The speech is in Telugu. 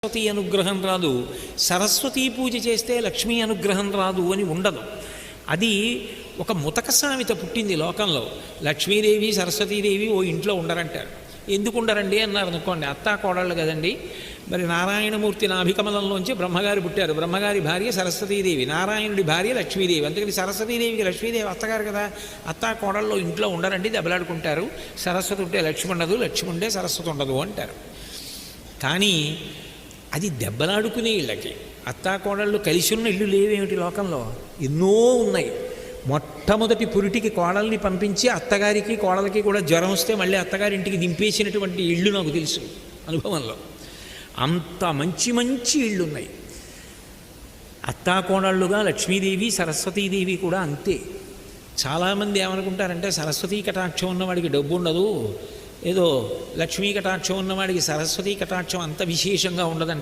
సరస్వతీ అనుగ్రహం రాదు, సరస్వతీ పూజ చేస్తే లక్ష్మీ అనుగ్రహం రాదు అని ఉండదు. అది ఒక ముతక సామెత పుట్టింది లోకంలో. లక్ష్మీదేవి సరస్వతీదేవి ఓ ఇంట్లో ఉండరంటారు. ఎందుకు ఉండరండి అన్నారు అనుకోండి, అత్తా కోడళ్ళు కదండి. మరి నారాయణమూర్తి నాభికమలంలోంచి బ్రహ్మగారు పుట్టారు. బ్రహ్మగారి భార్య సరస్వతీదేవి, నారాయణుడి భార్య లక్ష్మీదేవి. అందుకని సరస్వతీదేవికి లక్ష్మీదేవి అత్తగారు కదా, అత్తా కోడళ్ళు ఇంట్లో ఉండరండి, దెబ్బలాడుకుంటారు. సరస్వతి ఉంటే లక్ష్మి ఉండదు, లక్ష్మి ఉంటే సరస్వతి ఉండదు అంటారు. కానీ అది దెబ్బలాడుకునే ఇళ్ళకి. అత్తాకోడళ్ళు కలిసి ఉన్న ఇళ్ళు లేవేమిటి లోకంలో? ఎన్నో ఉన్నాయి. మొట్టమొదటి పురిటికి కోడల్ని పంపించి అత్తగారికి కోడలకి కూడా జ్వరం వస్తే మళ్ళీ అత్తగారింటికి దింపేసినటువంటి ఇళ్ళు నాకు తెలుసు అనుభవంలో. అంత మంచి మంచి ఇళ్ళు ఉన్నాయి. అత్తాకోడళ్ళుగా లక్ష్మీదేవి సరస్వతీదేవి కూడా అంతే. చాలామంది ఏమనుకుంటారంటే సరస్వతీ కటాక్షం ఉన్నవాడికి డబ్బు ఉండదు, ఏదో లక్ష్మీ కటాక్షం ఉన్నవాడికి సరస్వతీ కటాక్షం అంత విశేషంగా ఉండదంటారు.